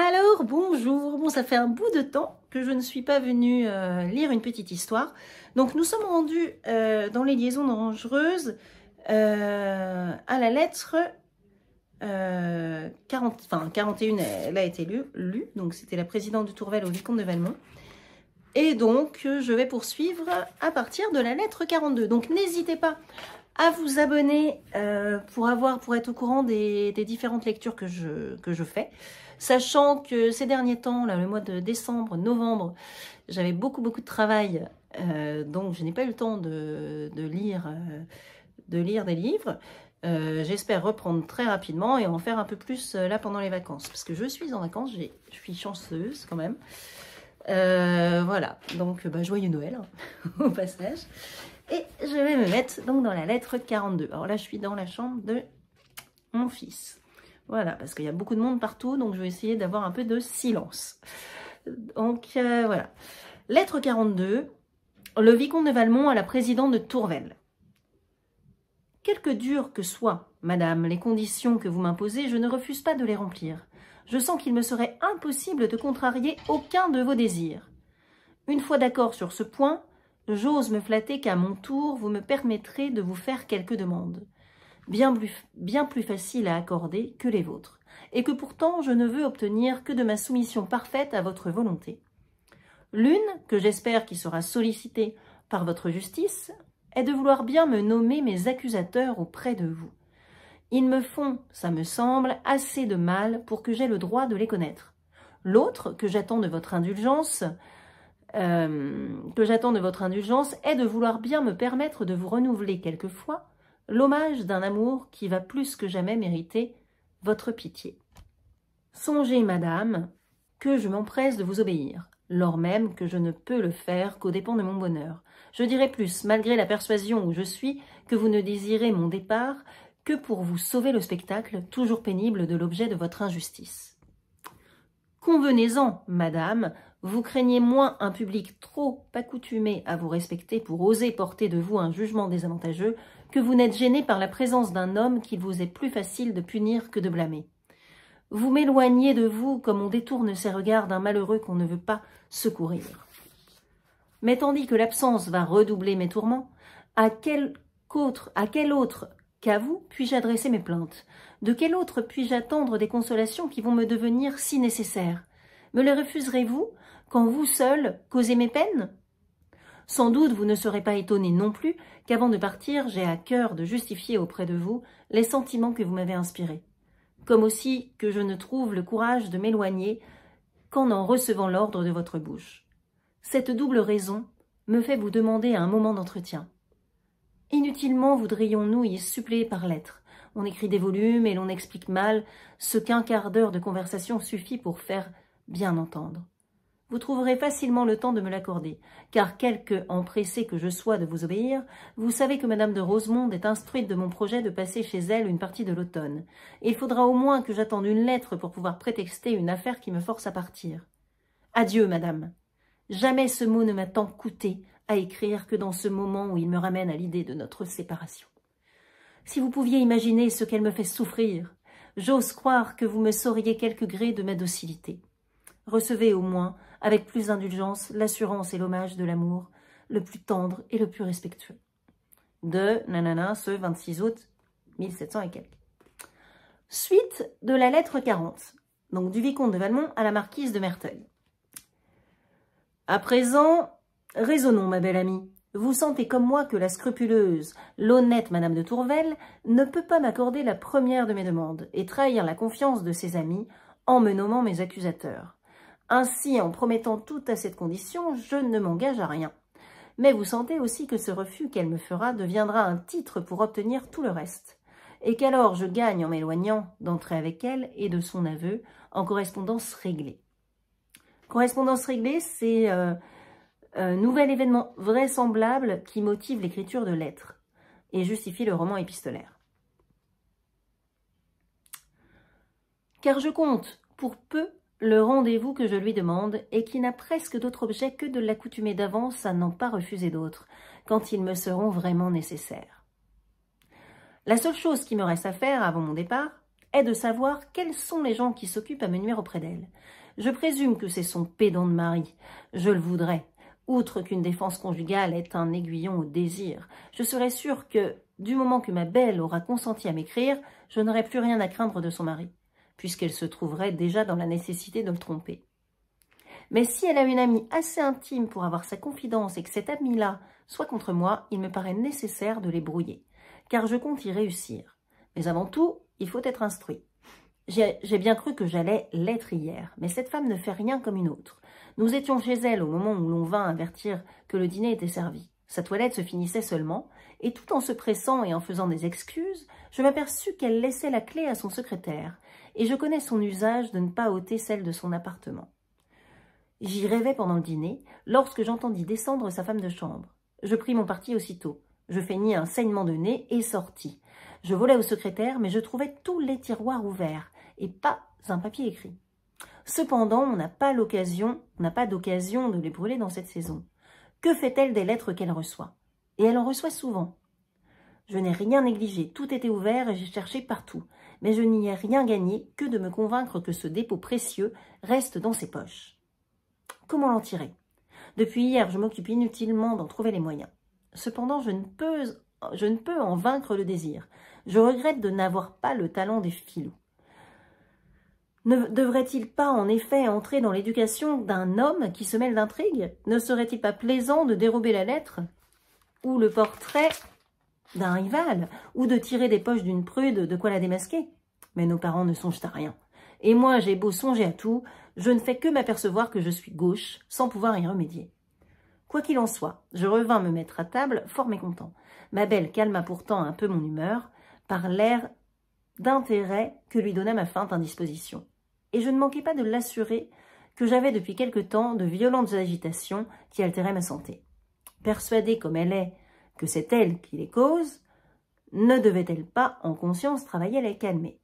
Alors, bonjour. Bon, ça fait un bout de temps que je ne suis pas venue lire une petite histoire. Donc, nous sommes rendus dans les liaisons dangereuses à la lettre 41, elle a été lue. Donc, c'était la présidente du Tourvel au vicomte de Valmont. Et donc, je vais poursuivre à partir de la lettre 42. Donc, n'hésitez pas à vous abonner pour être au courant des différentes lectures que je fais. Sachant que ces derniers temps, là, le mois de décembre, novembre, j'avais beaucoup de travail, donc je n'ai pas eu le temps de lire des livres. J'espère reprendre très rapidement et en faire un peu plus là pendant les vacances. Parce que je suis en vacances, je suis chanceuse quand même. Voilà, donc joyeux Noël au passage. Et je vais me mettre donc dans la lettre 42. Alors là, je suis dans la chambre de mon fils. Voilà, parce qu'il y a beaucoup de monde partout, donc je vais essayer d'avoir un peu de silence. Donc voilà. Lettre 42. Le vicomte de Valmont à la présidente de Tourvel. Quelque dures que soient, madame, les conditions que vous m'imposez, je ne refuse pas de les remplir. Je sens qu'il me serait impossible de contrarier aucun de vos désirs. Une fois d'accord sur ce point, j'ose me flatter qu'à mon tour, vous me permettrez de vous faire quelques demandes, bien plus faciles à accorder que les vôtres, et que pourtant je ne veux obtenir que de ma soumission parfaite à votre volonté. L'une, que j'espère qui sera sollicitée par votre justice, est de vouloir bien me nommer mes accusateurs auprès de vous. Ils me font, ça me semble, assez de mal pour que j'aie le droit de les connaître. L'autre, que j'attends de votre indulgence, est de vouloir bien me permettre de vous renouveler quelquefois l'hommage d'un amour qui va plus que jamais mériter votre pitié. Songez, madame, que je m'empresse de vous obéir, lors même que je ne peux le faire qu'aux dépens de mon bonheur. Je dirai plus, malgré la persuasion où je suis, que vous ne désirez mon départ que pour vous sauver le spectacle, toujours pénible, de l'objet de votre injustice. Convenez-en, madame, vous craignez moins un public trop accoutumé à vous respecter pour oser porter de vous un jugement désavantageux que vous n'êtes gêné par la présence d'un homme qu'il vous est plus facile de punir que de blâmer. Vous m'éloignez de vous comme on détourne ses regards d'un malheureux qu'on ne veut pas secourir. Mais tandis que l'absence va redoubler mes tourments, à quel autre qu'à vous puis-je adresser mes plaintes? De quel autre puis-je attendre des consolations qui vont me devenir si nécessaires? Me les refuserez-vous quand vous seul causez mes peines? Sans doute vous ne serez pas étonné non plus qu'avant de partir, j'ai à cœur de justifier auprès de vous les sentiments que vous m'avez inspirés, comme aussi que je ne trouve le courage de m'éloigner qu'en recevant l'ordre de votre bouche. Cette double raison me fait vous demander un moment d'entretien. Inutilement voudrions-nous y suppléer par lettres. On écrit des volumes et l'on explique mal ce qu'un quart d'heure de conversation suffit pour faire bien entendre. Vous trouverez facilement le temps de me l'accorder, car quelque empressé que je sois de vous obéir, vous savez que madame de Rosemonde est instruite de mon projet de passer chez elle une partie de l'automne. Il faudra au moins que j'attende une lettre pour pouvoir prétexter une affaire qui me force à partir. Adieu, madame. Jamais ce mot ne m'a tant coûté à écrire que dans ce moment où il me ramène à l'idée de notre séparation. Si vous pouviez imaginer ce qu'elle me fait souffrir, j'ose croire que vous me sauriez quelque gré de ma docilité. Recevez au moins, avec plus d'indulgence, l'assurance et l'hommage de l'amour, le plus tendre et le plus respectueux. De nanana, ce 26 août 1700 et quelques. Suite de la lettre 40, donc du vicomte de Valmont à la marquise de Merteuil. À présent, raisonnons, ma belle amie. Vous sentez comme moi que la scrupuleuse, l'honnête madame de Tourvel ne peut pas m'accorder la première de mes demandes et trahir la confiance de ses amis en me nommant mes accusateurs. Ainsi, en promettant tout à cette condition, je ne m'engage à rien. Mais vous sentez aussi que ce refus qu'elle me fera deviendra un titre pour obtenir tout le reste, et qu'alors je gagne en m'éloignant d'entrer avec elle et de son aveu en correspondance réglée. Correspondance réglée, c'est un nouvel événement vraisemblable qui motive l'écriture de lettres et justifie le roman épistolaire. Car je compte, pour peu, le rendez-vous que je lui demande et qui n'a presque d'autre objet que de l'accoutumer d'avance à n'en pas refuser d'autres, quand ils me seront vraiment nécessaires. La seule chose qui me reste à faire avant mon départ est de savoir quels sont les gens qui s'occupent à me nuire auprès d'elle. Je présume que c'est son pédant de mari. Je le voudrais. Outre qu'une défense conjugale est un aiguillon au désir, je serais sûre que, du moment que ma belle aura consenti à m'écrire, je n'aurai plus rien à craindre de son mari, puisqu'elle se trouverait déjà dans la nécessité de le tromper. Mais si elle a une amie assez intime pour avoir sa confidence et que cette amie-là soit contre moi, il me paraît nécessaire de les brouiller, car je compte y réussir. Mais avant tout, il faut être instruit. J'ai bien cru que j'allais l'être hier, mais cette femme ne fait rien comme une autre. Nous étions chez elle au moment où l'on vint avertir que le dîner était servi. Sa toilette se finissait seulement, et tout en se pressant et en faisant des excuses, je m'aperçus qu'elle laissait la clé à son secrétaire, et je connais son usage de ne pas ôter celle de son appartement. J'y rêvais pendant le dîner, lorsque j'entendis descendre sa femme de chambre. Je pris mon parti aussitôt. Je feignis un saignement de nez et sortis. Je volai au secrétaire, mais je trouvais tous les tiroirs ouverts, et pas un papier écrit. Cependant, on n'a pas d'occasion de les brûler dans cette saison. Que fait-elle des lettres qu'elle reçoit? Et elle en reçoit souvent. Je n'ai rien négligé, tout était ouvert et j'ai cherché partout, mais je n'y ai rien gagné que de me convaincre que ce dépôt précieux reste dans ses poches. Comment l'en tirer? Depuis hier, je m'occupe inutilement d'en trouver les moyens. Cependant, je ne peux en vaincre le désir. Je regrette de n'avoir pas le talent des filous. Ne devrait-il pas en effet entrer dans l'éducation d'un homme qui se mêle d'intrigues? Ne serait-il pas plaisant de dérober la lettre ou le portrait d'un rival, ou de tirer des poches d'une prude de quoi la démasquer? Mais nos parents ne songent à rien. Et moi, j'ai beau songer à tout, je ne fais que m'apercevoir que je suis gauche, sans pouvoir y remédier. Quoi qu'il en soit, je revins me mettre à table, fort mécontent. Ma belle calma pourtant un peu mon humeur, par l'air d'intérêt que lui donna ma feinte indisposition. Et je ne manquai pas de l'assurer que j'avais depuis quelque temps de violentes agitations qui altéraient ma santé. Persuadée comme elle est que c'est elle qui les cause, ne devait-elle pas, en conscience, travailler à les calmer?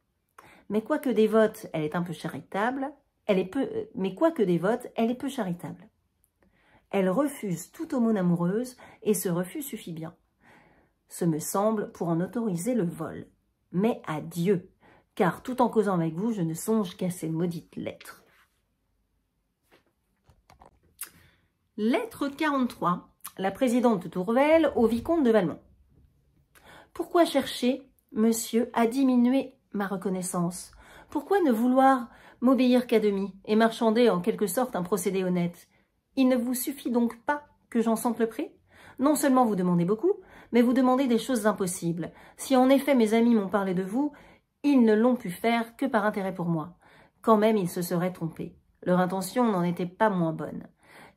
Mais quoique dévote, elle est un peu charitable, elle est peu charitable. Elle refuse toute aumône amoureuse, et ce refus suffit bien. Ce me semble pour en autoriser le vol. Mais adieu, car tout en causant avec vous, je ne songe qu'à ces maudites lettres. Lettre 43. La présidente de Tourvel au vicomte de Valmont. Pourquoi chercher, monsieur, à diminuer ma reconnaissance? Pourquoi ne vouloir m'obéir qu'à demi et marchander en quelque sorte un procédé honnête? Il ne vous suffit donc pas que j'en sente le prix? Non seulement vous demandez beaucoup, mais vous demandez des choses impossibles. Si en effet mes amis m'ont parlé de vous, ils ne l'ont pu faire que par intérêt pour moi. Quand même, ils se seraient trompés. Leur intention n'en était pas moins bonne.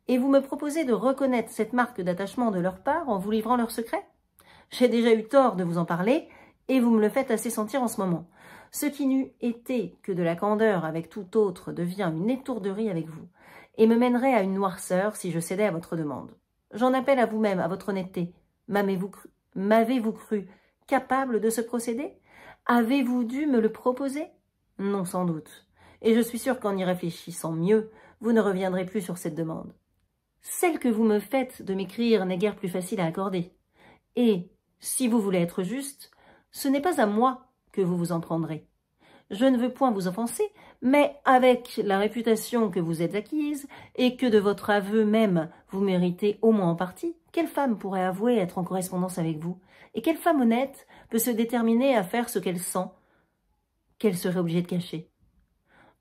Et vous me proposez de reconnaître cette marque d'attachement de leur part en vous livrant leur secret? J'ai déjà eu tort de vous en parler, et vous me le faites assez sentir en ce moment. Ce qui n'eût été que de la candeur avec tout autre devient une étourderie avec vous, et me mènerait à une noirceur si je cédais à votre demande. J'en appelle à vous-même, à votre honnêteté. M'avez-vous cru capable de ce procédé? Avez-vous dû me le proposer? Non, sans doute. Et je suis sûre qu'en y réfléchissant mieux, vous ne reviendrez plus sur cette demande. Celle que vous me faites de m'écrire n'est guère plus facile à accorder. Et, si vous voulez être juste, ce n'est pas à moi que vous vous en prendrez. Je ne veux point vous offenser, mais avec la réputation que vous êtes acquise, et que de votre aveu même vous méritez au moins en partie, quelle femme pourrait avouer être en correspondance avec vous? Et quelle femme honnête peut se déterminer à faire ce qu'elle sent, qu'elle serait obligée de cacher?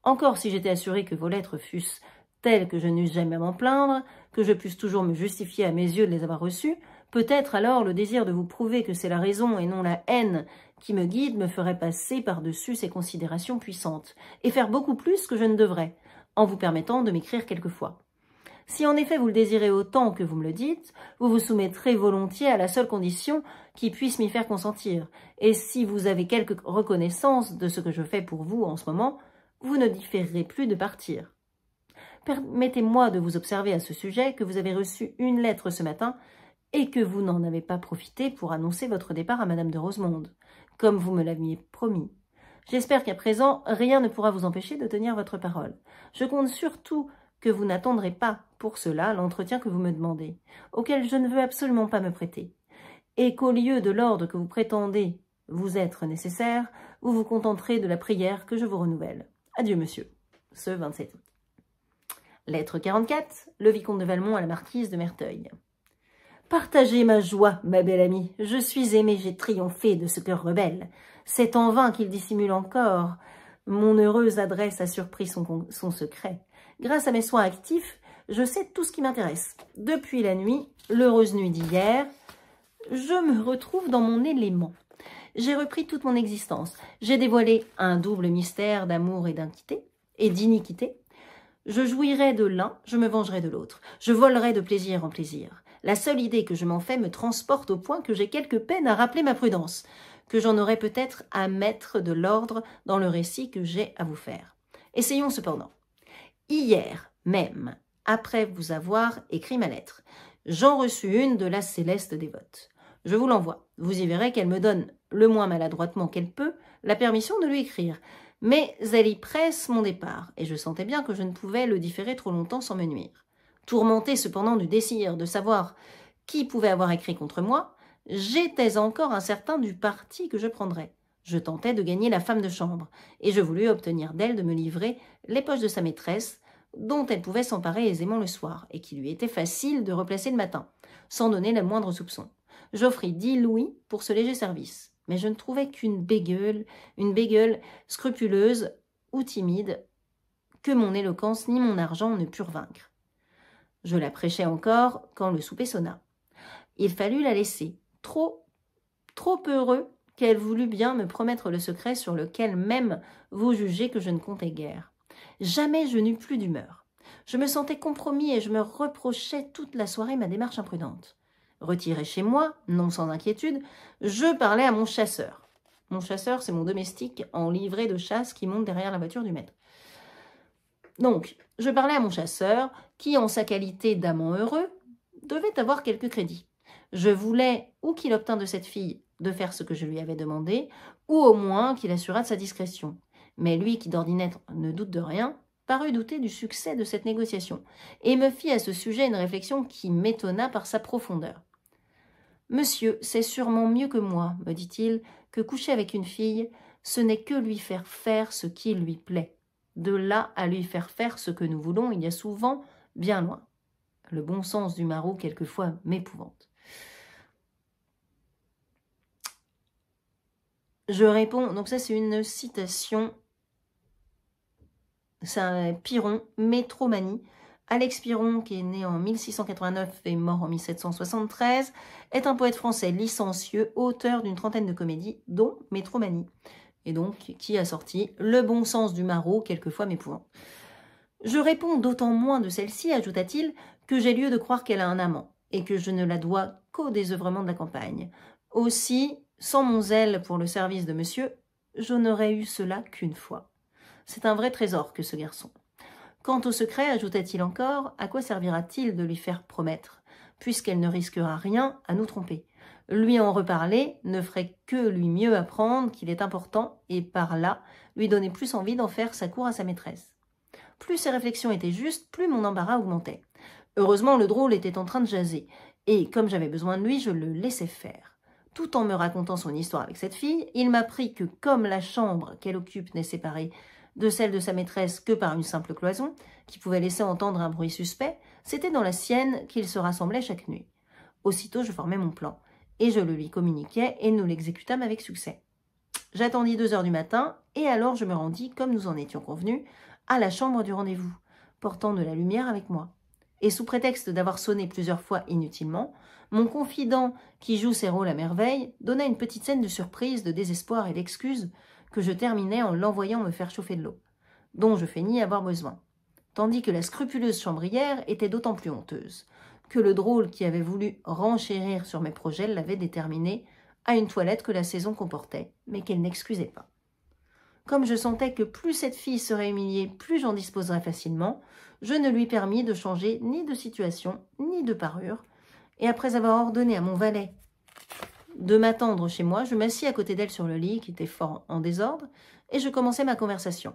Encore si j'étais assurée que vos lettres fussent telles que je n'eusse jamais à m'en plaindre, que je puisse toujours me justifier à mes yeux de les avoir reçues, peut-être alors le désir de vous prouver que c'est la raison et non la haine qui me guide me ferait passer par-dessus ces considérations puissantes, et faire beaucoup plus que je ne devrais, en vous permettant de m'écrire quelquefois. Si en effet vous le désirez autant que vous me le dites, vous vous soumettrez volontiers à la seule condition qui puisse m'y faire consentir, et si vous avez quelque reconnaissance de ce que je fais pour vous en ce moment, vous ne différerez plus de partir. Permettez-moi de vous observer à ce sujet que vous avez reçu une lettre ce matin et que vous n'en avez pas profité pour annoncer votre départ à Madame de Rosemonde, comme vous me l'aviez promis. J'espère qu'à présent, rien ne pourra vous empêcher de tenir votre parole. Je compte surtout que vous n'attendrez pas pour cela l'entretien que vous me demandez, auquel je ne veux absolument pas me prêter, et qu'au lieu de l'ordre que vous prétendez vous être nécessaire, vous vous contenterez de la prière que je vous renouvelle. Adieu, monsieur. Ce 27 août. Lettre 44, le vicomte de Valmont à la marquise de Merteuil. Partagez ma joie, ma belle amie. Je suis aimé, j'ai triomphé de ce cœur rebelle. C'est en vain qu'il dissimule encore. Mon heureuse adresse a surpris son secret. Grâce à mes soins actifs, je sais tout ce qui m'intéresse. Depuis la nuit, l'heureuse nuit d'hier, je me retrouve dans mon élément. J'ai repris toute mon existence. J'ai dévoilé un double mystère d'amour et d'iniquité. Je jouirai de l'un, je me vengerai de l'autre. Je volerai de plaisir en plaisir. La seule idée que je m'en fais me transporte au point que j'ai quelque peine à rappeler ma prudence, que j'en aurai peut-être à mettre de l'ordre dans le récit que j'ai à vous faire. Essayons cependant. Hier même, après vous avoir écrit ma lettre, j'en reçus une de la céleste dévote. Je vous l'envoie. Vous y verrez qu'elle me donne, le moins maladroitement qu'elle peut, la permission de lui écrire. Mais elle y presse mon départ, et je sentais bien que je ne pouvais le différer trop longtemps sans me nuire. Tourmenté cependant du désir de savoir qui pouvait avoir écrit contre moi, j'étais encore incertain du parti que je prendrais. Je tentais de gagner la femme de chambre, et je voulus obtenir d'elle de me livrer les poches de sa maîtresse, dont elle pouvait s'emparer aisément le soir, et qui lui était facile de replacer le matin, sans donner le moindre soupçon. J'offris 10 louis pour ce léger service, mais je ne trouvais qu'une bégueule, scrupuleuse ou timide, que mon éloquence ni mon argent ne purent vaincre. Je la prêchai encore quand le souper sonna. Il fallut la laisser, trop heureux qu'elle voulut bien me promettre le secret sur lequel même vous jugez que je ne comptais guère. Jamais je n'eus plus d'humeur. Je me sentais compromis et je me reprochais toute la soirée ma démarche imprudente. Retiré chez moi, non sans inquiétude, je parlais à mon chasseur. Mon chasseur, c'est mon domestique en livrée de chasse qui monte derrière la voiture du maître. Donc, je parlais à mon chasseur, qui, en sa qualité d'amant heureux, devait avoir quelque crédit. Je voulais ou qu'il obtînt de cette fille de faire ce que je lui avais demandé, ou au moins qu'il assurât de sa discrétion. Mais lui, qui d'ordinaire ne doute de rien, parut douter du succès de cette négociation, et me fit à ce sujet une réflexion qui m'étonna par sa profondeur. « Monsieur, c'est sûrement mieux que moi, me dit-il, que coucher avec une fille, ce n'est que lui faire faire ce qui lui plaît. De là à lui faire faire ce que nous voulons, il y a souvent bien loin. Le bon sens du maraud, quelquefois, m'épouvante. » Je réponds, donc ça c'est une citation, c'est un Piron, Métromanie. Alex Piron, qui est né en 1689 et mort en 1773, est un poète français licencieux, auteur d'une trentaine de comédies, dont Métromanie, et donc qui a sorti Le bon sens du maraud, quelquefois m'épouvant. Je réponds d'autant moins de celle-ci, ajouta-t-il, que j'ai lieu de croire qu'elle a un amant, et que je ne la dois qu'au désœuvrement de la campagne. Aussi, sans mon zèle pour le service de monsieur, je n'aurais eu cela qu'une fois. C'est un vrai trésor que ce garçon. Quant au secret, ajouta-t-il encore, à quoi servira-t-il de lui faire promettre, puisqu'elle ne risquera rien à nous tromper? Lui en reparler ne ferait que lui mieux apprendre qu'il est important, et par là, lui donner plus envie d'en faire sa cour à sa maîtresse. Plus ses réflexions étaient justes, plus mon embarras augmentait. Heureusement, le drôle était en train de jaser, et comme j'avais besoin de lui, je le laissais faire. Tout en me racontant son histoire avec cette fille, il m'apprit que comme la chambre qu'elle occupe n'est séparée de celle de sa maîtresse que par une simple cloison, qui pouvait laisser entendre un bruit suspect, c'était dans la sienne qu'ils se rassemblaient chaque nuit. Aussitôt, je formai mon plan, et je le lui communiquai, et nous l'exécutâmes avec succès. J'attendis 2 heures du matin, et alors je me rendis, comme nous en étions convenus, à la chambre du rendez-vous, portant de la lumière avec moi. Et sous prétexte d'avoir sonné plusieurs fois inutilement, mon confident, qui joue ses rôles à merveille, donna une petite scène de surprise, de désespoir et d'excuse, que je terminai en l'envoyant me faire chauffer de l'eau, dont je feignis avoir besoin, tandis que la scrupuleuse chambrière était d'autant plus honteuse, que le drôle qui avait voulu renchérir sur mes projets l'avait déterminé à une toilette que la saison comportait, mais qu'elle n'excusait pas. Comme je sentais que plus cette fille serait humiliée, plus j'en disposerais facilement, je ne lui permis de changer ni de situation, ni de parure, et après avoir ordonné à mon valet de m'attendre chez moi, je m'assis à côté d'elle sur le lit, qui était fort en désordre, et je commençai ma conversation.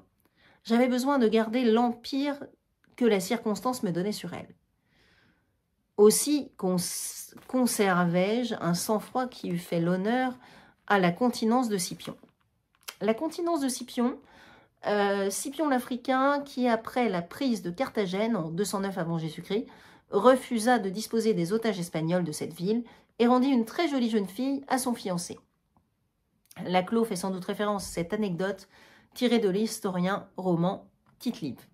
J'avais besoin de garder l'empire que la circonstance me donnait sur elle. Aussi conservai-je un sang-froid qui eût fait l'honneur à la continence de Scipion. La continence de Scipion, Scipion l'Africain, qui après la prise de Carthagène en 209 avant Jésus-Christ, refusa de disposer des otages espagnols de cette ville et rendit une très jolie jeune fille à son fiancé. Laclos fait sans doute référence à cette anecdote tirée de l'historien romain Tite-Live.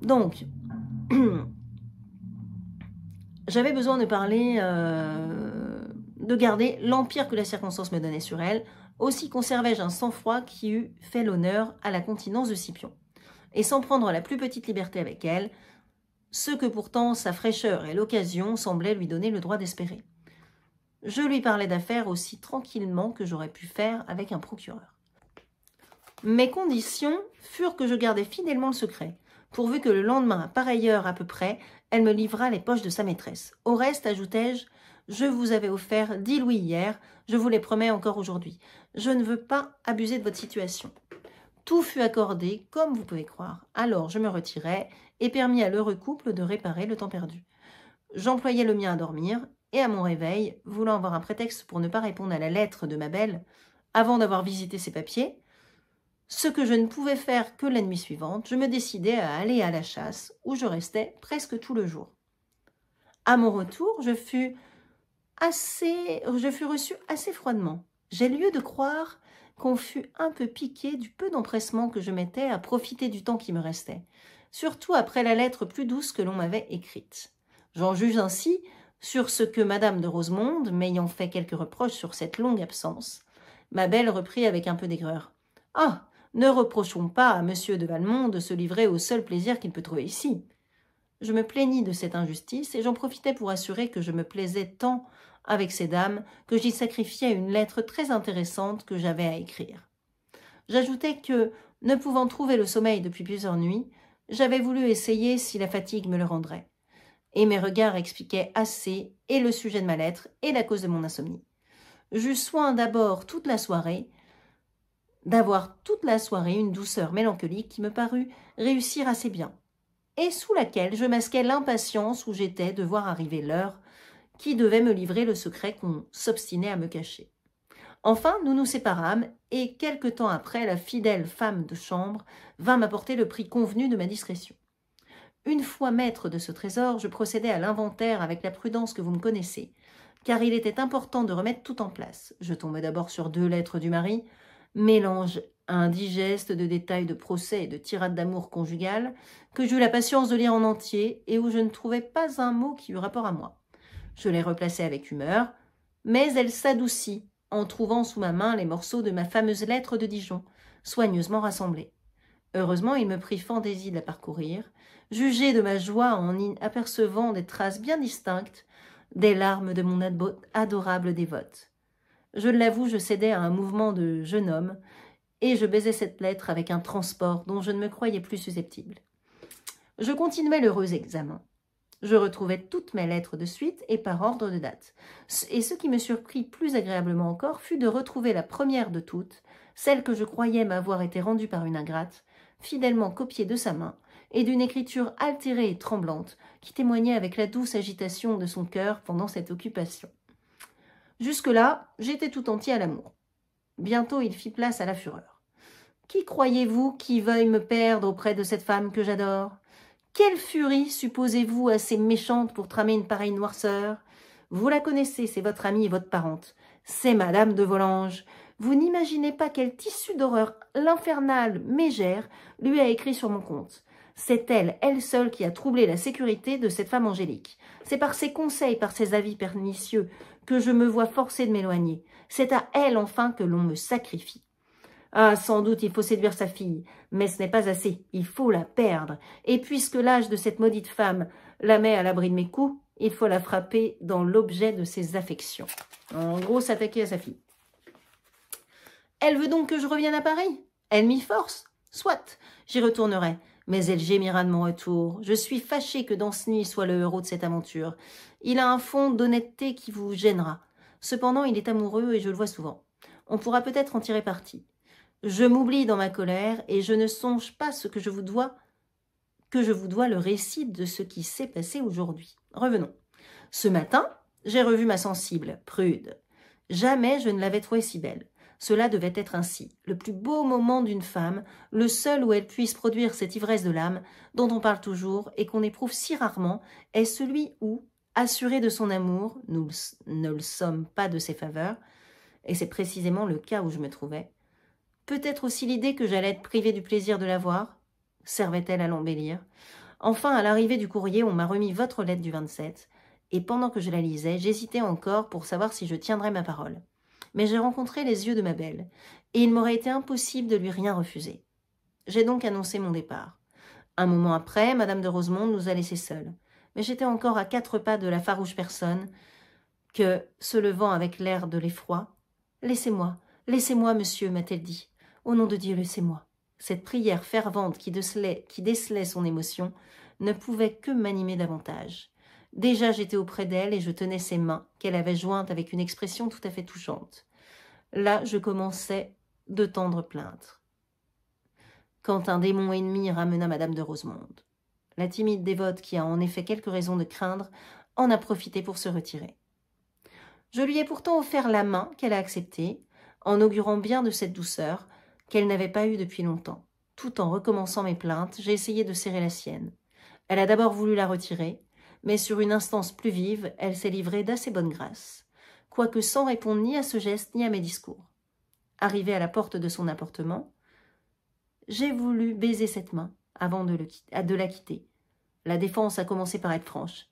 Donc, j'avais besoin de parler, de garder l'empire que la circonstance me donnait sur elle. Aussi conservai-je un sang-froid qui eût fait l'honneur à la continence de Scipion. Et sans prendre la plus petite liberté avec elle, ce que pourtant sa fraîcheur et l'occasion semblaient lui donner le droit d'espérer. Je lui parlais d'affaires aussi tranquillement que j'aurais pu faire avec un procureur. Mes conditions furent que je gardais fidèlement le secret, pourvu que le lendemain, à pareille heure à peu près, elle me livrât les poches de sa maîtresse. Au reste, ajoutai-je, je vous avais offert 10 louis hier, je vous les promets encore aujourd'hui. Je ne veux pas abuser de votre situation. Tout fut accordé, comme vous pouvez croire. Alors je me retirai et permis à l'heureux couple de réparer le temps perdu. J'employai le mien à dormir, et à mon réveil, voulant avoir un prétexte pour ne pas répondre à la lettre de ma belle, avant d'avoir visité ses papiers, ce que je ne pouvais faire que la nuit suivante, je me décidai à aller à la chasse, où je restais presque tout le jour. À mon retour, je fus reçu assez froidement. J'ai lieu de croire qu'on fut un peu piqué du peu d'empressement que je mettais à profiter du temps qui me restait, surtout après la lettre plus douce que l'on m'avait écrite. J'en juge ainsi sur ce que Madame de Rosemonde, m'ayant fait quelques reproches sur cette longue absence, ma belle reprit avec un peu d'aigreur. « Ah, ne reprochons pas à Monsieur de Valmont de se livrer au seul plaisir qu'il peut trouver ici. » Je me plaignis de cette injustice et j'en profitai pour assurer que je me plaisais tant avec ces dames que j'y sacrifiais une lettre très intéressante que j'avais à écrire. J'ajoutai que, ne pouvant trouver le sommeil depuis plusieurs nuits, j'avais voulu essayer si la fatigue me le rendrait. Et mes regards expliquaient assez et le sujet de ma lettre et la cause de mon insomnie. J'eus soin d'avoir toute la soirée une douceur mélancolique qui me parut réussir assez bien, et sous laquelle je masquais l'impatience où j'étais de voir arriver l'heure qui devait me livrer le secret qu'on s'obstinait à me cacher. Enfin, nous nous séparâmes, et quelque temps après, la fidèle femme de chambre vint m'apporter le prix convenu de ma discrétion. Une fois maître de ce trésor, je procédai à l'inventaire avec la prudence que vous me connaissez, car il était important de remettre tout en place. Je tombai d'abord sur 2 lettres du mari, mélange indigeste de détails de procès et de tirades d'amour conjugales, que j'eus la patience de lire en entier et où je ne trouvai pas un mot qui eût rapport à moi. Je les replaçai avec humeur, mais elle s'adoucit en trouvant sous ma main les morceaux de ma fameuse lettre de Dijon, soigneusement rassemblés. Heureusement, il me prit fantaisie de la parcourir. Jugez de ma joie en y apercevant des traces bien distinctes des larmes de mon adorable dévote. Je l'avoue, je cédais à un mouvement de jeune homme, et je baisais cette lettre avec un transport dont je ne me croyais plus susceptible. Je continuai l'heureux examen. Je retrouvai toutes mes lettres de suite et par ordre de date. Et ce qui me surprit plus agréablement encore fut de retrouver la première de toutes, celle que je croyais m'avoir été rendue par une ingrate, fidèlement copiée de sa main, et d'une écriture altérée et tremblante, qui témoignait avec la douce agitation de son cœur pendant cette occupation. Jusque-là, j'étais tout entier à l'amour. Bientôt, il fit place à la fureur. Qui croyez-vous qui veuille me perdre auprès de cette femme que j'adore? Quelle furie supposez-vous assez méchante pour tramer une pareille noirceur? Vous la connaissez, c'est votre amie et votre parente. C'est Madame de Volanges. Vous n'imaginez pas quel tissu d'horreur l'infernale mégère lui a écrit sur mon compte. C'est elle seule qui a troublé la sécurité de cette femme angélique. C'est par ses conseils, par ses avis pernicieux, que je me vois forcée de m'éloigner. C'est à elle, enfin, que l'on me sacrifie. Ah, sans doute, il faut séduire sa fille, mais ce n'est pas assez, il faut la perdre. Et puisque l'âge de cette maudite femme la met à l'abri de mes coups, il faut la frapper dans l'objet de ses affections. En gros, s'attaquer à sa fille. Elle veut donc que je revienne à Paris? Elle m'y force? Soit, j'y retournerai. Mais elle gémira de mon retour. Je suis fâchée que Danceny soit le héros de cette aventure. Il a un fond d'honnêteté qui vous gênera. Cependant, il est amoureux et je le vois souvent. On pourra peut-être en tirer parti. Je m'oublie dans ma colère et je ne songe pas ce que je vous dois le récit de ce qui s'est passé aujourd'hui. Revenons. Ce matin, j'ai revu ma sensible, prude. Jamais je ne l'avais trouvée si belle. Cela devait être ainsi, le plus beau moment d'une femme, le seul où elle puisse produire cette ivresse de l'âme dont on parle toujours et qu'on éprouve si rarement, est celui où, assuré de son amour, nous ne le sommes pas de ses faveurs, et c'est précisément le cas où je me trouvais. Peut-être aussi l'idée que j'allais être privée du plaisir de la voir, servait-elle à l'embellir. Enfin, à l'arrivée du courrier, on m'a remis votre lettre du 27, et pendant que je la lisais, j'hésitais encore pour savoir si je tiendrais ma parole. Mais j'ai rencontré les yeux de ma belle, et il m'aurait été impossible de lui rien refuser. J'ai donc annoncé mon départ. Un moment après, Madame de Rosemonde nous a laissés seuls, mais j'étais encore à 4 pas de la farouche personne que, se levant avec l'air de l'effroi, « Laissez-moi, monsieur, m'a-t-elle dit. Au nom de Dieu, laissez-moi. » Cette prière fervente qui décelait son émotion ne pouvait que m'animer davantage. Déjà j'étais auprès d'elle et je tenais ses mains, qu'elle avait jointes avec une expression tout à fait touchante. Là, je commençais de tendres plaintes, quand un démon ennemi ramena Madame de Rosemonde. La timide dévote, qui a en effet quelques raisons de craindre, en a profité pour se retirer. Je lui ai pourtant offert la main qu'elle a acceptée, en augurant bien de cette douceur qu'elle n'avait pas eue depuis longtemps. Tout en recommençant mes plaintes, j'ai essayé de serrer la sienne. Elle a d'abord voulu la retirer, mais sur une instance plus vive, elle s'est livrée d'assez bonne grâce, quoique sans répondre ni à ce geste ni à mes discours. Arrivée à la porte de son appartement, j'ai voulu baiser cette main avant de la quitter. La défense a commencé par être franche.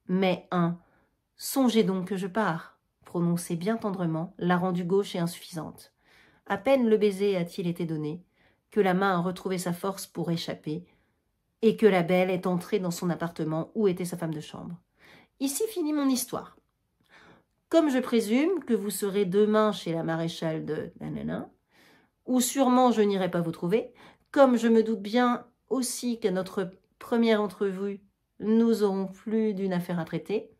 Mais « Songez donc que je pars », prononcé bien tendrement, l'a rendue gauche et insuffisante. À peine le baiser a-t-il été donné, que la main a retrouvé sa force pour échapper, et que la belle est entrée dans son appartement où était sa femme de chambre. Ici finit mon histoire. Comme je présume que vous serez demain chez la maréchale de nanana, où sûrement je n'irai pas vous trouver, comme je me doute bien aussi qu'à notre première entrevue, nous aurons plus d'une affaire à traiter,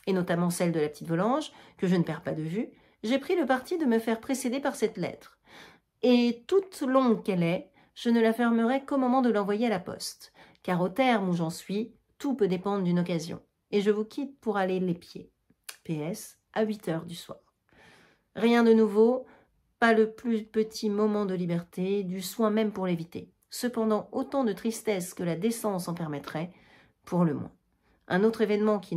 et notamment celle de la petite Volange, que je ne perds pas de vue, j'ai pris le parti de me faire précéder par cette lettre. Et toute longue qu'elle est, je ne la fermerai qu'au moment de l'envoyer à la poste, car au terme où j'en suis, tout peut dépendre d'une occasion, et je vous quitte pour aller les pieds. PS, à 8 heures du soir. Rien de nouveau, pas le plus petit moment de liberté, du soin même pour l'éviter. Cependant, autant de tristesse que la décence en permettrait, pour le moins. Un autre événement qui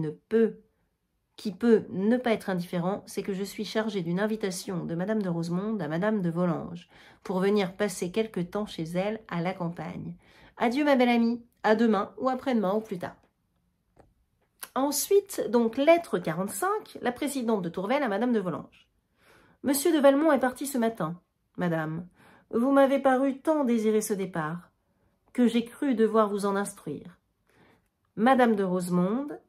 peut ne pas être indifférent, c'est que je suis chargée d'une invitation de Madame de Rosemonde à Madame de Volanges, pour venir passer quelque temps chez elle à la campagne. Adieu ma belle amie, à demain ou après-demain ou plus tard. Ensuite, donc, lettre 45, la présidente de Tourvel à Madame de Volanges. Monsieur de Valmont est parti ce matin. Madame, vous m'avez paru tant désirer ce départ, que j'ai cru devoir vous en instruire. Madame de Rosemonde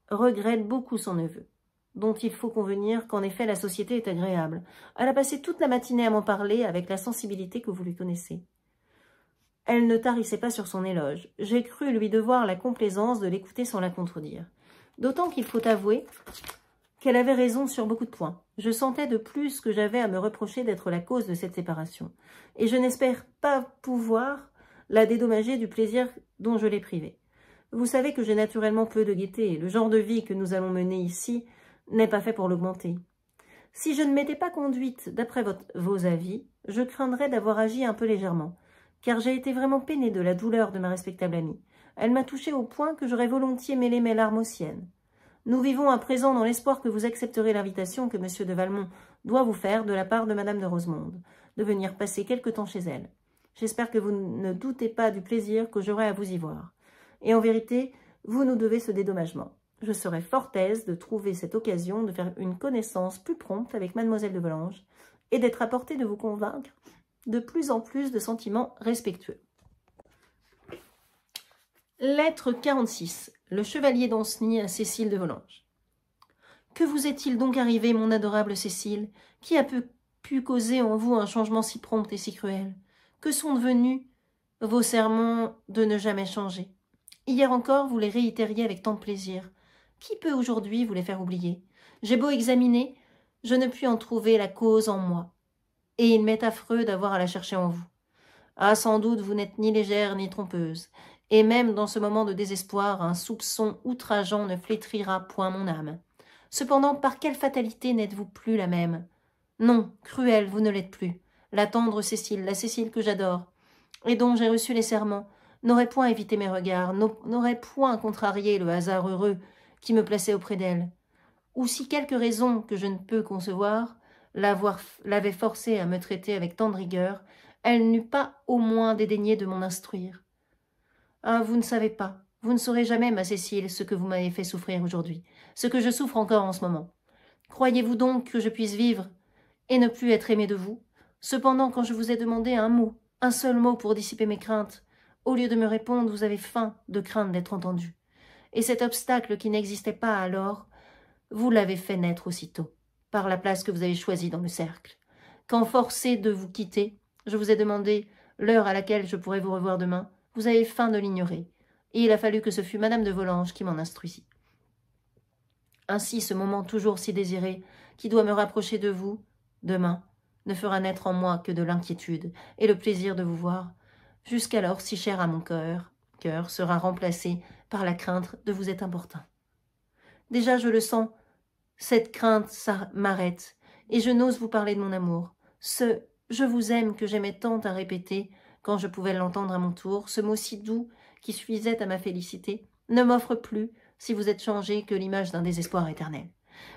regrette beaucoup son neveu, dont il faut convenir qu'en effet la société est agréable. Elle a passé toute la matinée à m'en parler avec la sensibilité que vous lui connaissez. Elle ne tarissait pas sur son éloge. J'ai cru lui devoir la complaisance de l'écouter sans la contredire. D'autant qu'il faut avouer qu'elle avait raison sur beaucoup de points. Je sentais de plus que j'avais à me reprocher d'être la cause de cette séparation, et je n'espère pas pouvoir la dédommager du plaisir dont je l'ai privée. Vous savez que j'ai naturellement peu de gaieté, et le genre de vie que nous allons mener ici n'est pas fait pour l'augmenter. Si je ne m'étais pas conduite d'après vos avis, je craindrais d'avoir agi un peu légèrement, car j'ai été vraiment peinée de la douleur de ma respectable amie. Elle m'a touchée au point que j'aurais volontiers mêlé mes larmes aux siennes. Nous vivons à présent dans l'espoir que vous accepterez l'invitation que M. de Valmont doit vous faire de la part de Madame de Rosemonde, de venir passer quelque temps chez elle. J'espère que vous ne doutez pas du plaisir que j'aurai à vous y voir. Et en vérité, vous nous devez ce dédommagement. Je serais fort aise de trouver cette occasion de faire une connaissance plus prompte avec Mademoiselle de Volanges et d'être à portée de vous convaincre de plus en plus de sentiments respectueux. Lettre 46. Le chevalier d'Anceny à Cécile de Volanges. Que vous est-il donc arrivé, mon adorable Cécile, qui a pu causer en vous un changement si prompt et si cruel? Que sont devenus vos sermons de ne jamais changer? Hier encore, vous les réitériez avec tant de plaisir. Qui peut aujourd'hui vous les faire oublier? J'ai beau examiner, je ne puis en trouver la cause en moi. Et il m'est affreux d'avoir à la chercher en vous. Ah, sans doute, vous n'êtes ni légère ni trompeuse. Et même dans ce moment de désespoir, un soupçon outrageant ne flétrira point mon âme. Cependant, par quelle fatalité n'êtes-vous plus la même? Non, cruelle, vous ne l'êtes plus. La tendre Cécile, la Cécile que j'adore, et dont j'ai reçu les serments, n'aurait point évité mes regards, n'aurait point contrarié le hasard heureux qui me plaçait auprès d'elle. Ou si quelque raison que je ne peux concevoir l'avait forcée à me traiter avec tant de rigueur, elle n'eût pas au moins dédaigné de m'en instruire. Ah, vous ne savez pas, vous ne saurez jamais, ma Cécile, ce que vous m'avez fait souffrir aujourd'hui, ce que je souffre encore en ce moment. Croyez-vous donc que je puisse vivre et ne plus être aimée de vous? Cependant, quand je vous ai demandé un seul mot pour dissiper mes craintes, au lieu de me répondre, vous avez faim de crainte d'être entendu. Et cet obstacle qui n'existait pas alors, vous l'avez fait naître aussitôt, par la place que vous avez choisie dans le cercle. Quand forcé de vous quitter, je vous ai demandé l'heure à laquelle je pourrais vous revoir demain, vous avez feint de l'ignorer, et il a fallu que ce fût Madame de Volanges qui m'en instruisit. Ainsi, ce moment toujours si désiré, qui doit me rapprocher de vous, demain, ne fera naître en moi que de l'inquiétude et le plaisir de vous voir, jusqu'alors si cher à mon cœur sera remplacé par la crainte de vous être importun. Déjà, je le sens, cette crainte m'arrête, et je n'ose vous parler de mon amour. Ce « je vous aime » que j'aimais tant à répéter, quand je pouvais l'entendre à mon tour, ce mot si doux qui suffisait à ma félicité, ne m'offre plus, si vous êtes changé, que l'image d'un désespoir éternel.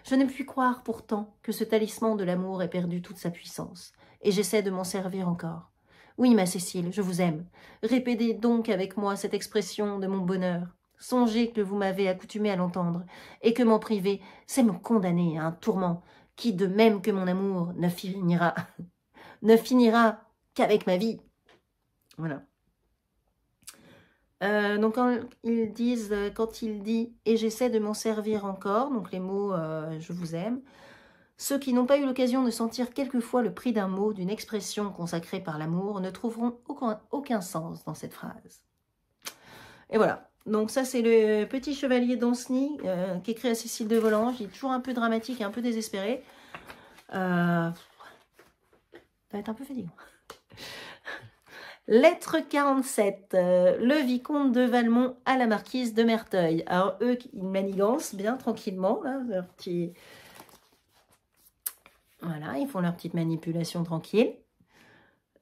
Je ne puis croire pourtant que ce talisman de l'amour ait perdu toute sa puissance, et j'essaie de m'en servir encore. Oui, ma Cécile, je vous aime. Répétez donc avec moi cette expression de mon bonheur. Songez que vous m'avez accoutumé à l'entendre, et que m'en priver, c'est me condamner à un tourment qui, de même que mon amour, ne finira qu'avec ma vie. Voilà. Donc quand il dit « et j'essaie de m'en servir encore », donc les mots je vous aime », ceux qui n'ont pas eu l'occasion de sentir quelquefois le prix d'un mot, d'une expression consacrée par l'amour, ne trouveront aucun sens dans cette phrase. Et voilà. Donc ça, c'est le petit chevalier d'Anceny qu'écrit à Cécile de Volanges. Il est toujours un peu dramatique et un peu désespéré. Ça va être un peu fatigant. Lettre 47. Le vicomte de Valmont à la marquise de Merteuil. Alors eux, ils manigancent bien tranquillement. Là, voilà, ils font leur petite manipulation tranquille.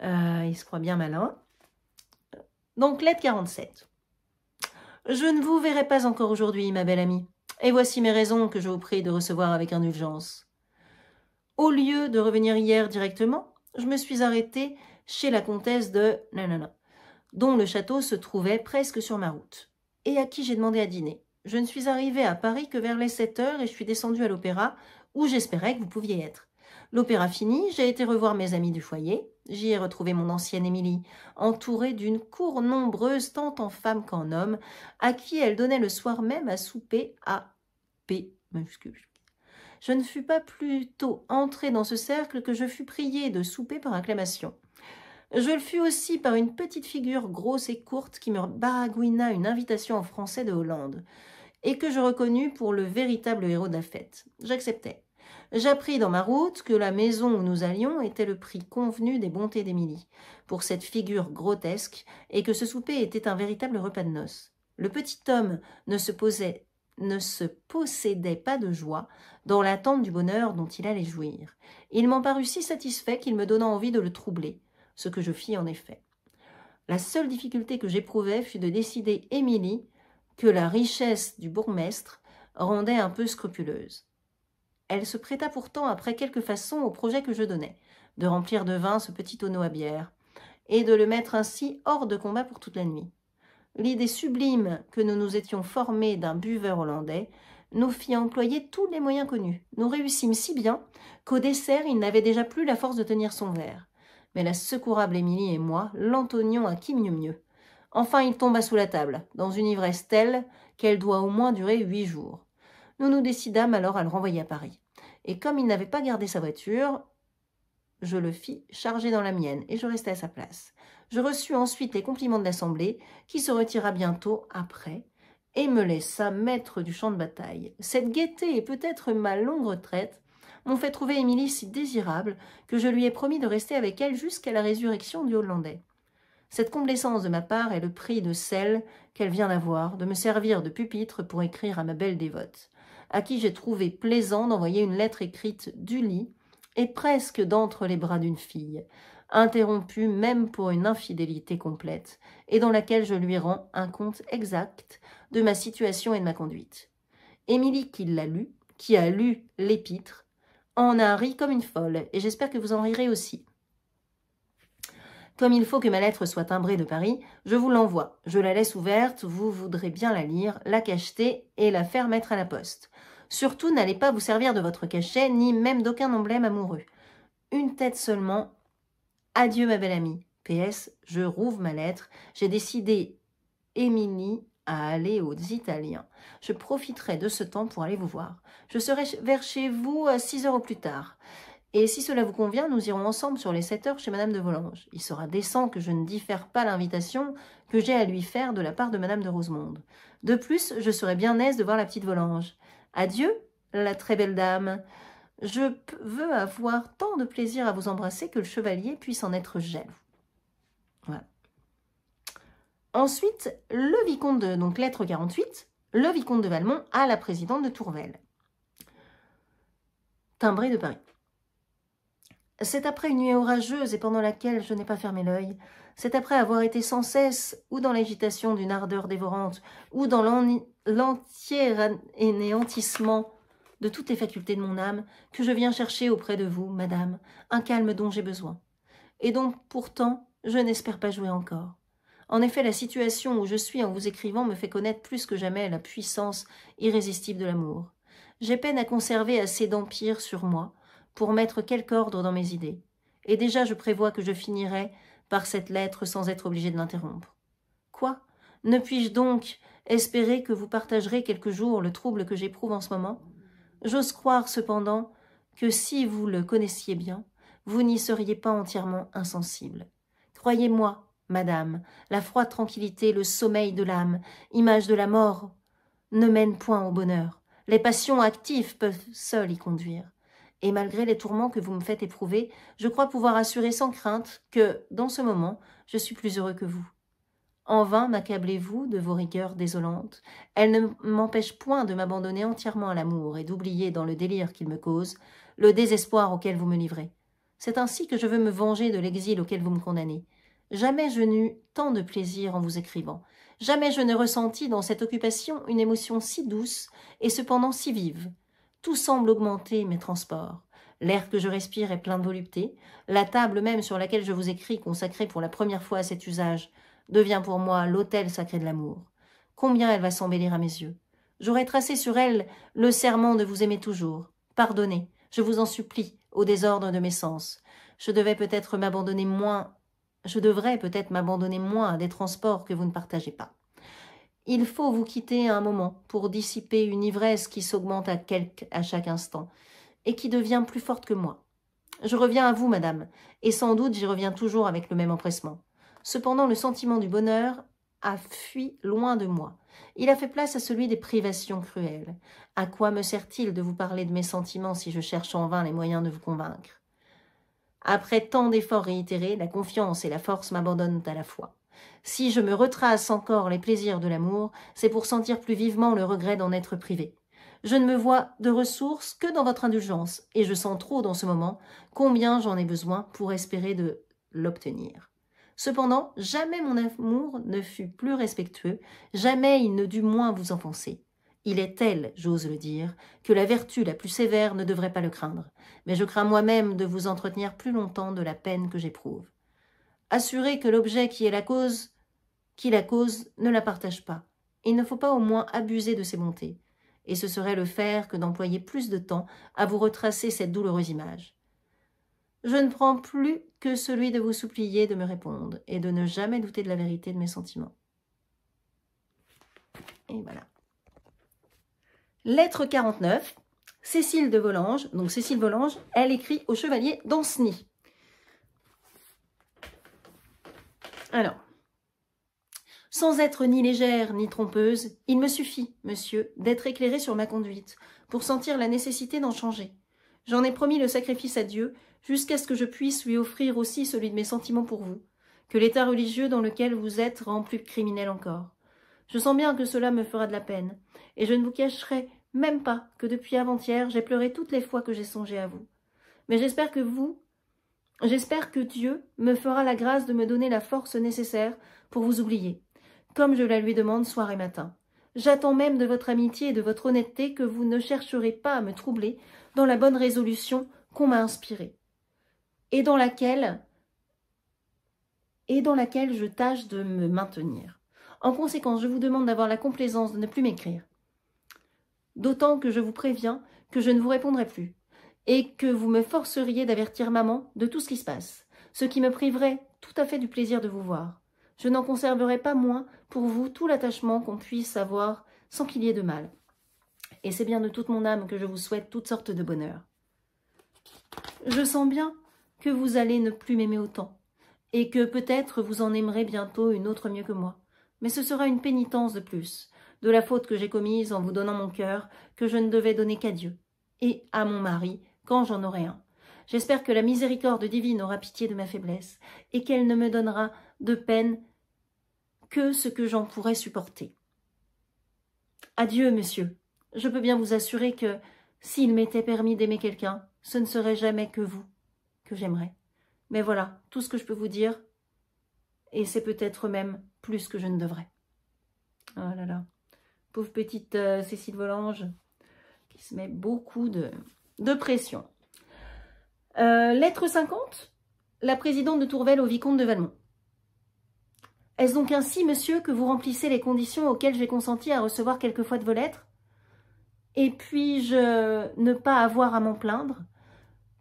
Ils se croient bien malins. Donc, lettre 47. Je ne vous verrai pas encore aujourd'hui, ma belle amie. Et voici mes raisons que je vous prie de recevoir avec indulgence. Au lieu de revenir hier directement, je me suis arrêtée chez la comtesse de nanana, dont le château se trouvait presque sur ma route, et à qui j'ai demandé à dîner. Je ne suis arrivée à Paris que vers les 7 heures et je suis descendue à l'opéra, où j'espérais que vous pouviez être. L'opéra fini, j'ai été revoir mes amis du foyer. J'y ai retrouvé mon ancienne Émilie, entourée d'une cour nombreuse tant en femmes qu'en hommes, à qui elle donnait le soir même à souper à P majuscule. Je ne fus pas plus tôt entrée dans ce cercle que je fus priée de souper par acclamation. Je le fus aussi par une petite figure grosse et courte qui me baragouina une invitation en français de Hollande, et que je reconnus pour le véritable héros de la fête. J'acceptai. J'appris dans ma route que la maison où nous allions était le prix convenu des bontés d'Émilie, pour cette figure grotesque, et que ce souper était un véritable repas de noces. Le petit homme ne se possédait pas de joie dans l'attente du bonheur dont il allait jouir. Il m'en parut si satisfait qu'il me donna envie de le troubler, ce que je fis en effet. La seule difficulté que j'éprouvais fut de décider Émilie que la richesse du bourgmestre rendait un peu scrupuleuse. Elle se prêta pourtant après quelque façon au projet que je donnais, de remplir de vin ce petit tonneau à bière, et de le mettre ainsi hors de combat pour toute la nuit. L'idée sublime que nous nous étions formés d'un buveur hollandais nous fit employer tous les moyens connus. Nous réussîmes si bien qu'au dessert, il n'avait déjà plus la force de tenir son verre. Mais la secourable Émilie et moi l'entonnions à qui mieux. Enfin, il tomba sous la table, dans une ivresse telle qu'elle doit au moins durer 8 jours. Nous nous décidâmes alors à le renvoyer à Paris. Et comme il n'avait pas gardé sa voiture, je le fis charger dans la mienne et je restai à sa place. Je reçus ensuite les compliments de l'Assemblée, qui se retira bientôt après et me laissa maître du champ de bataille. Cette gaieté et peut-être ma longue retraite m'ont fait trouver Émilie si désirable que je lui ai promis de rester avec elle jusqu'à la résurrection du Hollandais. Cette complaisance de ma part est le prix de celle qu'elle vient d'avoir, de me servir de pupitre pour écrire à ma belle dévote. à qui j'ai trouvé plaisant d'envoyer une lettre écrite du lit et presque d'entre les bras d'une fille, interrompue même pour une infidélité complète, et dans laquelle je lui rends un compte exact de ma situation et de ma conduite. Émilie, qui a lu l'épître, en a ri comme une folle, et j'espère que vous en rirez aussi. Comme il faut que ma lettre soit timbrée de Paris, je vous l'envoie. Je la laisse ouverte, vous voudrez bien la lire, la cacheter et la faire mettre à la poste. Surtout, n'allez pas vous servir de votre cachet, ni même d'aucun emblème amoureux. Une tête seulement. Adieu, ma belle amie. PS, je rouvre ma lettre. J'ai décidé, Émilie, à aller aux Italiens. Je profiterai de ce temps pour aller vous voir. Je serai vers chez vous à 6 heures au plus tard. Et si cela vous convient, nous irons ensemble sur les 7 heures chez Madame de Volanges. Il sera décent que je ne diffère pas l'invitation que j'ai à lui faire de la part de Madame de Rosemonde. De plus, je serai bien aise de voir la petite Volanges. Adieu, la très belle dame. Je veux avoir tant de plaisir à vous embrasser que le chevalier puisse en être jaloux. Voilà. Ensuite, le vicomte de, donc lettre 48, le vicomte de Valmont à la présidente de Tourvel. Timbré de Paris. C'est après une nuit orageuse et pendant laquelle je n'ai pas fermé l'œil, c'est après avoir été sans cesse ou dans l'agitation d'une ardeur dévorante, ou dans l'entier anéantissement de toutes les facultés de mon âme, que je viens chercher auprès de vous, madame, un calme dont j'ai besoin, et dont pourtant je n'espère pas jouer encore. En effet, la situation où je suis en vous écrivant me fait connaître plus que jamais la puissance irrésistible de l'amour. J'ai peine à conserver assez d'empire sur moi, pour mettre quelque ordre dans mes idées. Et déjà je prévois que je finirai par cette lettre sans être obligé de l'interrompre. Quoi? Ne puis-je donc espérer que vous partagerez quelque jour le trouble que j'éprouve en ce moment? J'ose croire cependant que si vous le connaissiez bien, vous n'y seriez pas entièrement insensible. Croyez-moi, madame, la froide tranquillité, le sommeil de l'âme, image de la mort, ne mènent point au bonheur. Les passions actives peuvent seules y conduire. Et malgré les tourments que vous me faites éprouver, je crois pouvoir assurer sans crainte que, dans ce moment, je suis plus heureux que vous. En vain m'accablez-vous de vos rigueurs désolantes. Elles ne m'empêchent point de m'abandonner entièrement à l'amour et d'oublier dans le délire qu'il me cause le désespoir auquel vous me livrez. C'est ainsi que je veux me venger de l'exil auquel vous me condamnez. Jamais je n'eus tant de plaisir en vous écrivant. Jamais je ne ressentis dans cette occupation une émotion si douce et cependant si vive. Tout semble augmenter mes transports. L'air que je respire est plein de volupté. La table même sur laquelle je vous écris, consacrée pour la première fois à cet usage, devient pour moi l'autel sacré de l'amour. Combien elle va s'embellir à mes yeux. J'aurais tracé sur elle le serment de vous aimer toujours. Pardonnez, je vous en supplie, au désordre de mes sens. Je devrais peut-être m'abandonner moins à des transports que vous ne partagez pas. Il faut vous quitter un moment pour dissiper une ivresse qui s'augmente à chaque instant et qui devient plus forte que moi. Je reviens à vous, madame, et sans doute j'y reviens toujours avec le même empressement. Cependant, le sentiment du bonheur a fui loin de moi. Il a fait place à celui des privations cruelles. À quoi me sert-il de vous parler de mes sentiments si je cherche en vain les moyens de vous convaincre? Après tant d'efforts réitérés, la confiance et la force m'abandonnent à la fois. Si je me retrace encore les plaisirs de l'amour, c'est pour sentir plus vivement le regret d'en être privé. Je ne me vois de ressources que dans votre indulgence, et je sens trop dans ce moment combien j'en ai besoin pour espérer de l'obtenir. Cependant, jamais mon amour ne fut plus respectueux, jamais il ne dut moins vous offenser. Il est tel, j'ose le dire, que la vertu la plus sévère ne devrait pas le craindre, mais je crains moi-même de vous entretenir plus longtemps de la peine que j'éprouve. Assurez que l'objet qui la cause ne la partage pas. Il ne faut pas au moins abuser de ses bontés, et ce serait le faire que d'employer plus de temps à vous retracer cette douloureuse image. Je ne prends plus que celui de vous supplier de me répondre, et de ne jamais douter de la vérité de mes sentiments. Et voilà. Lettre 49, Cécile de Volanges. Donc Cécile Volanges, elle écrit au chevalier d'Ancenis. Alors, sans être ni légère ni trompeuse, il me suffit, monsieur, d'être éclairée sur ma conduite, pour sentir la nécessité d'en changer. J'en ai promis le sacrifice à Dieu, jusqu'à ce que je puisse lui offrir aussi celui de mes sentiments pour vous, que l'état religieux dans lequel vous êtes rend plus criminel encore. Je sens bien que cela me fera de la peine, et je ne vous cacherai même pas que depuis avant-hier, j'ai pleuré toutes les fois que j'ai songé à vous. Mais j'espère que Dieu me fera la grâce de me donner la force nécessaire pour vous oublier, comme je la lui demande soir et matin. J'attends même de votre amitié et de votre honnêteté que vous ne chercherez pas à me troubler dans la bonne résolution qu'on m'a inspirée, et dans laquelle je tâche de me maintenir. En conséquence, je vous demande d'avoir la complaisance de ne plus m'écrire. D'autant que je vous préviens que je ne vous répondrai plus, et que vous me forceriez d'avertir maman de tout ce qui se passe, ce qui me priverait tout à fait du plaisir de vous voir. Je n'en conserverai pas moins pour vous tout l'attachement qu'on puisse avoir sans qu'il y ait de mal. Et c'est bien de toute mon âme que je vous souhaite toutes sortes de bonheur. Je sens bien que vous allez ne plus m'aimer autant, et que peut-être vous en aimerez bientôt une autre mieux que moi. Mais ce sera une pénitence de plus, de la faute que j'ai commise en vous donnant mon cœur, que je ne devais donner qu'à Dieu, et à mon mari, quand j'en aurai un. J'espère que la miséricorde divine aura pitié de ma faiblesse, et qu'elle ne me donnera de peine que ce que j'en pourrais supporter. Adieu, monsieur. Je peux bien vous assurer que, s'il m'était permis d'aimer quelqu'un, ce ne serait jamais que vous que j'aimerais. Mais voilà, tout ce que je peux vous dire, et c'est peut-être même plus que je ne devrais. Oh là là, pauvre petite Cécile Volange, qui se met beaucoup de pression. Lettre 50, la présidente de Tourvel au vicomte de Valmont. Est-ce donc ainsi, monsieur, que vous remplissez les conditions auxquelles j'ai consenti à recevoir quelquefois de vos lettres? Et puis-je ne pas avoir à m'en plaindre,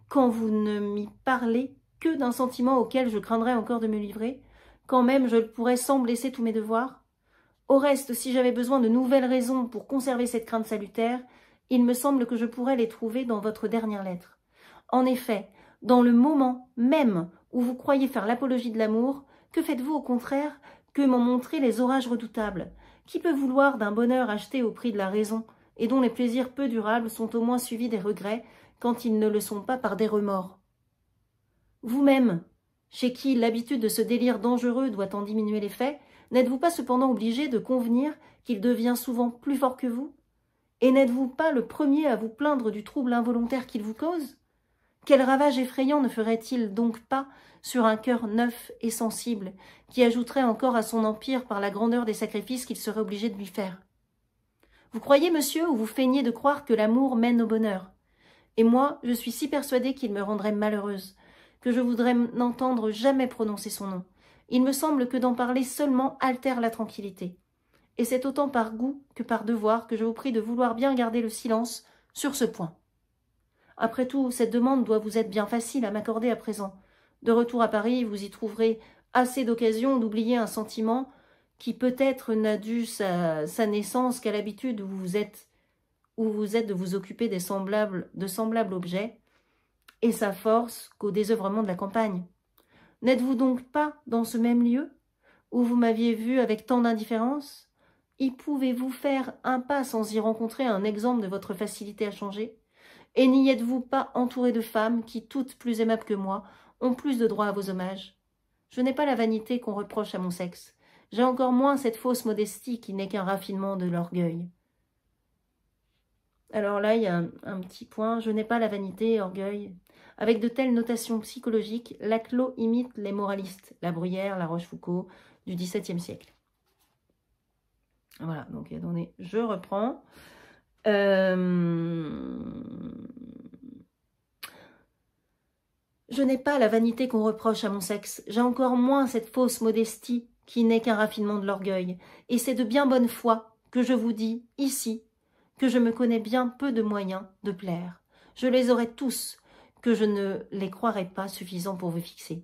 quand vous ne m'y parlez que d'un sentiment auquel je craindrais encore de me livrer, quand même je pourrais sans blesser tous mes devoirs? Au reste, si j'avais besoin de nouvelles raisons pour conserver cette crainte salutaire, il me semble que je pourrais les trouver dans votre dernière lettre. En effet, dans le moment même où vous croyez faire l'apologie de l'amour, que faites-vous au contraire que m'en montrer les orages redoutables? Qui peut vouloir d'un bonheur acheté au prix de la raison, et dont les plaisirs peu durables sont au moins suivis des regrets, quand ils ne le sont pas par des remords? Vous-même, chez qui l'habitude de ce délire dangereux doit en diminuer l'effet, n'êtes-vous pas cependant obligé de convenir qu'il devient souvent plus fort que vous? Et n'êtes-vous pas le premier à vous plaindre du trouble involontaire qu'il vous cause? Quel ravage effrayant ne ferait-il donc pas sur un cœur neuf et sensible, qui ajouterait encore à son empire par la grandeur des sacrifices qu'il serait obligé de lui faire? Vous croyez, monsieur, ou vous feignez de croire que l'amour mène au bonheur? Et moi, je suis si persuadée qu'il me rendrait malheureuse, que je voudrais n'entendre jamais prononcer son nom. Il me semble que d'en parler seulement altère la tranquillité. Et c'est autant par goût que par devoir que je vous prie de vouloir bien garder le silence sur ce point. Après tout, cette demande doit vous être bien facile à m'accorder à présent. De retour à Paris, vous y trouverez assez d'occasions d'oublier un sentiment qui peut-être n'a dû sa naissance qu'à l'habitude où vous êtes de vous occuper de semblables objets, et sa force qu'au désœuvrement de la campagne. N'êtes-vous donc pas dans ce même lieu, où vous m'aviez vu avec tant d'indifférence? Y pouvez-vous faire un pas sans y rencontrer un exemple de votre facilité à changer? Et n'y êtes-vous pas entouré de femmes qui, toutes plus aimables que moi, ont plus de droit à vos hommages? Je n'ai pas la vanité qu'on reproche à mon sexe. J'ai encore moins cette fausse modestie qui n'est qu'un raffinement de l'orgueil. Alors là, il y a un petit point. Je n'ai pas la vanité, orgueil. Avec de telles notations psychologiques, Laclos imite les moralistes, La Bruyère, La Rochefoucauld, du XVIIe siècle. Voilà, donc attendez, je reprends. Je n'ai pas la vanité qu'on reproche à mon sexe. J'ai encore moins cette fausse modestie qui n'est qu'un raffinement de l'orgueil. Et c'est de bien bonne foi que je vous dis, ici, que je me connais bien peu de moyens de plaire. Je les aurais tous, que je ne les croirais pas suffisants pour vous fixer.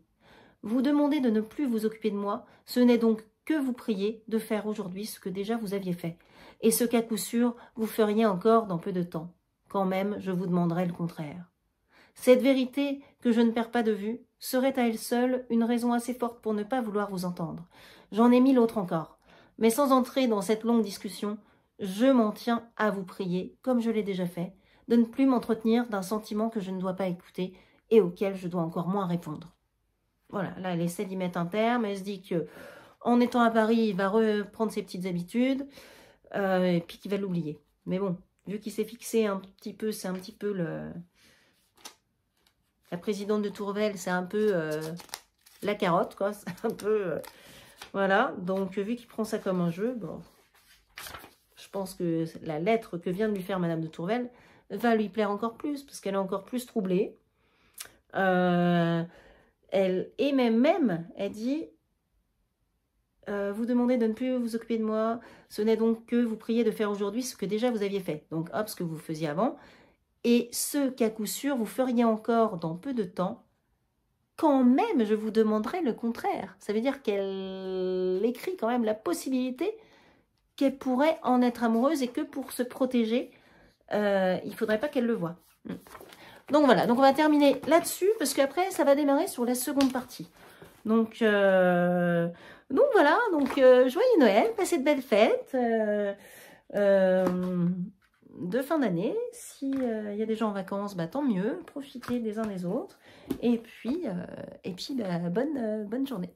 Vous demandez de ne plus vous occuper de moi, ce n'est donc que vous prier de faire aujourd'hui ce que déjà vous aviez fait, et ce qu'à coup sûr vous feriez encore dans peu de temps, quand même je vous demanderai le contraire. Cette vérité que je ne perds pas de vue serait à elle seule une raison assez forte pour ne pas vouloir vous entendre. J'en ai 1000 autres encore, mais sans entrer dans cette longue discussion, je m'en tiens à vous prier, comme je l'ai déjà fait, de ne plus m'entretenir d'un sentiment que je ne dois pas écouter et auquel je dois encore moins répondre. Voilà, là elle essaie d'y mettre un terme, elle se dit que en étant à Paris, il va reprendre ses petites habitudes et puis qu'il va l'oublier. Mais bon, vu qu'il s'est fixé un petit peu, c'est un petit peu la présidente de Tourvel, c'est un peu la carotte, quoi. C'est un peu... voilà, donc vu qu'il prend ça comme un jeu, bon, je pense que la lettre que vient de lui faire Madame de Tourvel va lui plaire encore plus, parce qu'elle est encore plus troublée. Elle, et même, elle dit... vous demandez de ne plus vous occuper de moi, ce n'est donc que vous priez de faire aujourd'hui ce que déjà vous aviez fait. Donc hop, ce que vous faisiez avant, et ce qu'à coup sûr vous feriez encore dans peu de temps, quand même je vous demanderai le contraire. Ça veut dire qu'elle écrit quand même la possibilité qu'elle pourrait en être amoureuse et que pour se protéger, il ne faudrait pas qu'elle le voie. Donc voilà, donc on va terminer là-dessus, parce qu'après ça va démarrer sur la seconde partie. Donc voilà, donc joyeux Noël, passez de belles fêtes de fin d'année. Si y a des gens en vacances, bah, tant mieux, profitez des uns des autres. Et puis bah, bonne journée.